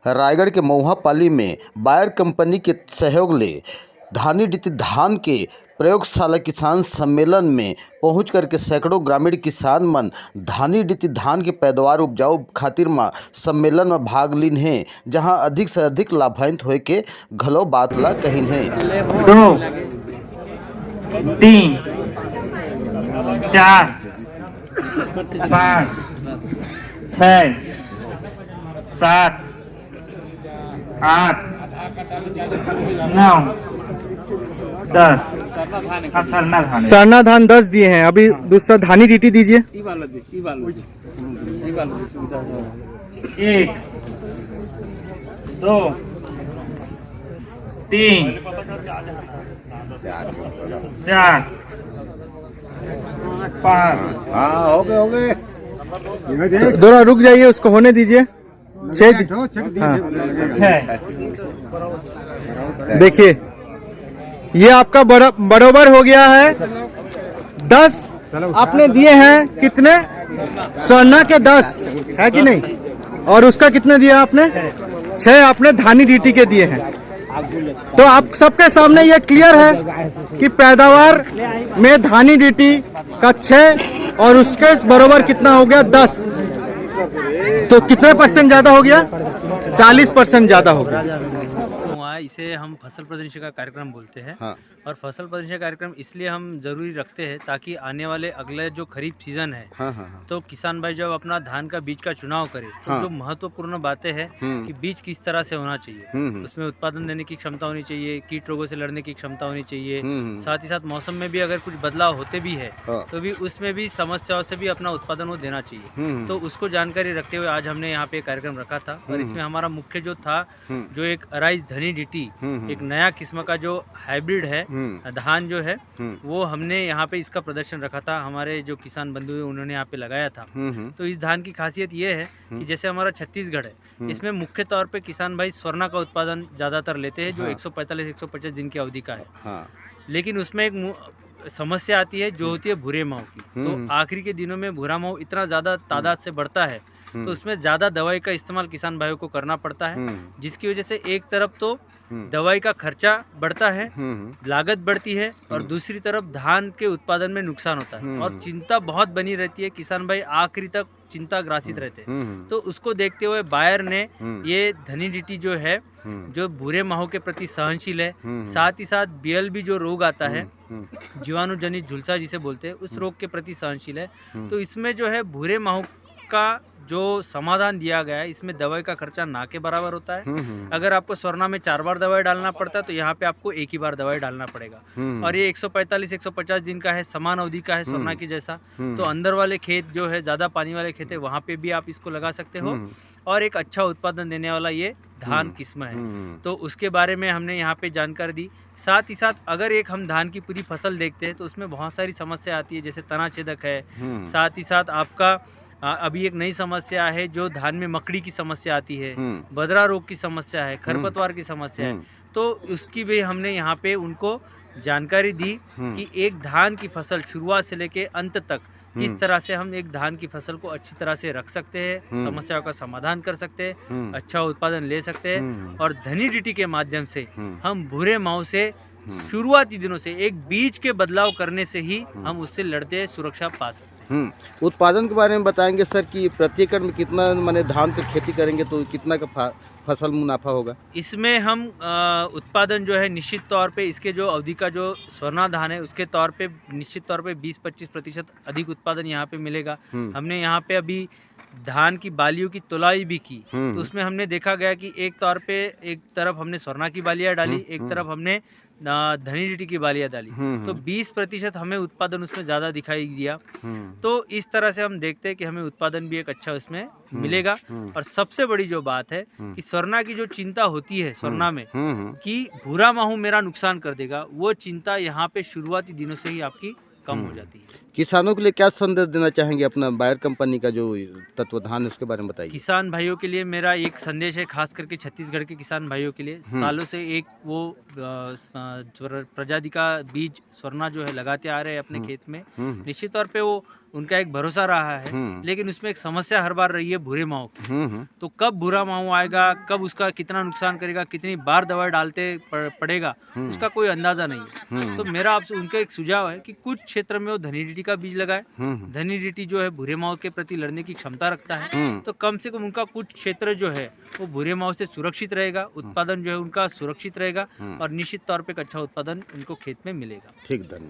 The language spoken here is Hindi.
रायगढ़ के महुआपाली में बायर कंपनी के सहयोग ले धानी डीटी धान के प्रयोगशाला किसान सम्मेलन में पहुंच करके सैकड़ों ग्रामीण किसान मन धानी डीटी धान के पैदावार उपजाऊ खातिर में सम्मेलन में भाग लीन हैं, जहां अधिक से अधिक लाभान्वित होए के घलो बात ला कहिन है। 2 3 4 5 6 7 8 9 10 सरना धान 10 दिए हैं। अभी दूसरा धानी डीटी दीजिए। 1 2 3 4 5 हाँ हो गए थोड़ा रुक जाइए, उसको होने दीजिए। 6 देखिए, ये आपका बराबर हो गया है। 10 आपने दिए हैं, कितने? सरना के 10 है कि नहीं? और उसका कितने दिया आपने? 6 आपने धानी डीटी के दिए हैं। तो आप सबके सामने ये क्लियर है कि पैदावार में धानी डीटी का 6 और उसके बराबर कितना हो गया? 10। तो कितने % ज्यादा हो गया? 40% ज्यादा हो गया। इसे हम फसल प्रदर्शन का कार्यक्रम बोलते हैं। हाँ। और फसल प्रदर्शन कार्यक्रम इसलिए हम जरूरी रखते हैं ताकि आने वाले अगले जो खरीफ सीजन है, हाँ। तो किसान भाई जब अपना धान का बीज का चुनाव करे तो हाँ। जो महत्वपूर्ण बातें हैं कि बीज किस तरह से होना चाहिए, उसमें उत्पादन देने की क्षमता होनी चाहिए, कीट रोगों से लड़ने की क्षमता होनी चाहिए, साथ ही साथ मौसम में भी अगर कुछ बदलाव होते भी है तो भी उसमें भी समस्याओं से भी अपना उत्पादन वो देना चाहिए। तो उसको जानकारी रखते हुए आज हमने यहाँ पे कार्यक्रम रखा था और इसमें हमारा मुख्य जो था, जो एक अराइज धनी डीटी, एक नया किस्म का जो हाइब्रिड है धान जो है, वो हमने यहाँ पे इसका प्रदर्शन रखा था। हमारे जो किसान बंधु हैं उन्होंने यहाँ पे लगाया था। तो इस धान की खासियत ये है कि जैसे हमारा छत्तीसगढ़ है, इसमें मुख्य तौर पे किसान भाई स्वर्णा का उत्पादन ज़्यादातर लेते हैं, जो 145-150 दिन की अवधि का है। लेकिन उसमें एक समस्या आती है जो होती है भूरे माहो की। तो आखिरी के दिनों में भूरा माहो इतना ज़्यादा तादाद से बढ़ता है तो उसमें ज़्यादा दवाई का इस्तेमाल किसान भाइयों को करना पड़ता है, जिसकी वजह से एक तरफ तो दवाई का खर्चा बढ़ता है, लागत बढ़ती है, और दूसरी तरफ धान के उत्पादन में नुकसान होता है और चिंता बहुत बनी रहती है। किसान भाई आखिरी तक चिंता ग्रासित रहते हैं। तो उसको देखते हुए बायर ने ये धनी डीटी जो है, जो भूरे माहो के प्रति सहनशील है, साथ ही साथ BLB जो रोग आता है, जीवाणुजनित झुलसा जिसे बोलते हैं, उस रोग के प्रति सहनशील है। तो इसमें जो है भूरे माहो का जो समाधान दिया गया है, इसमें दवाई का खर्चा ना के बराबर होता है। अगर आपको स्वर्णा में 4 बार दवाई डालना पड़ता है तो यहाँ पे आपको 1 ही बार दवाई डालना पड़ेगा। और ये 145-150 दिन का है, समान अवधि का है स्वर्णा की जैसा। तो अंदर वाले खेत जो है, ज़्यादा पानी वाले खेत है, वहाँ पे भी आप इसको लगा सकते हो और एक अच्छा उत्पादन देने वाला ये धान किस्म है। तो उसके बारे में हमने यहाँ पे जानकारी दी। साथ ही साथ अगर एक हम धान की पूरी फसल देखते हैं तो उसमें बहुत सारी समस्या आती है, जैसे तना छेदक है, साथ ही साथ आपका अभी एक नई समस्या है जो धान में मकड़ी की समस्या आती है, बदरा रोग की समस्या है, खरपतवार की समस्या है। तो उसकी भी हमने यहाँ पे उनको जानकारी दी कि एक धान की फसल शुरुआत से लेके अंत तक किस तरह से हम एक धान की फसल को अच्छी तरह से रख सकते हैं, समस्याओं का समाधान कर सकते हैं, अच्छा उत्पादन ले सकते हैं। और धनी डीटी के माध्यम से हम भूरे माहो से शुरुआती दिनों से एक बीज के बदलाव करने से ही हम उससे लड़ते सुरक्षा पा सकते हैं। उत्पादन के बारे में बताएंगे सर कि प्रति एकड़ में कितना माने धान की खेती करेंगे तो कितना का फसल मुनाफा होगा? इसमें हम उत्पादन जो है निश्चित तौर पे इसके जो अवधि का जो स्वर्णा धान है उसके तौर पे निश्चित तौर पे 20-25% अधिक उत्पादन यहाँ पे मिलेगा। हमने यहाँ पे अभी धान की बालियों की तुलाई भी की, तो उसमें हमने देखा गया कि एक तौर पे एक तरफ हमने स्वर्णा की बालियाँ डाली, एक तरफ हमने धनी डीटी की बालियाँ डाली, तो 20% हमें उत्पादन उसमें ज़्यादा दिखाई दिया। तो इस तरह से हम देखते हैं कि हमें उत्पादन भी एक अच्छा उसमें मिलेगा। और सबसे बड़ी जो बात है कि स्वर्णा की जो चिंता होती है स्वर्णा में कि भूरा माहो मेरा नुकसान कर देगा, वो चिंता यहाँ पे शुरुआती दिनों से ही आपकी कम हो जाती है। किसानों के लिए क्या संदेश देना चाहेंगे? अपना बायर कंपनी का जो तत्वधान है उसके बारे में बताइए। किसान भाइयों के लिए मेरा एक संदेश है, खास करके छत्तीसगढ़ के किसान भाइयों के लिए। सालों से एक वो प्रजाति का बीज स्वर्णा जो है लगाते आ रहे हैं अपने खेत में। निश्चित तौर पे वो उनका एक भरोसा रहा है, लेकिन उसमें एक समस्या हर बार रही है भूरे माहो की। तो कब भूरा माहो आएगा, कब उसका कितना नुकसान करेगा, कितनी बार दवा डालते पड़ेगा, उसका कोई अंदाजा नहीं है। तो मेरा आपसे उनका एक सुझाव है कि कुछ क्षेत्र में वो धनी डीटी का बीज लगाए। धनी डीटी जो है भूरे माहो के प्रति लड़ने की क्षमता रखता है, तो कम से कम उनका कुछ क्षेत्र जो है वो भूरे माहो से सुरक्षित रहेगा, उत्पादन जो है उनका सुरक्षित रहेगा और निश्चित तौर पे एक अच्छा उत्पादन उनको खेत में मिलेगा। ठीक, धन्यवाद।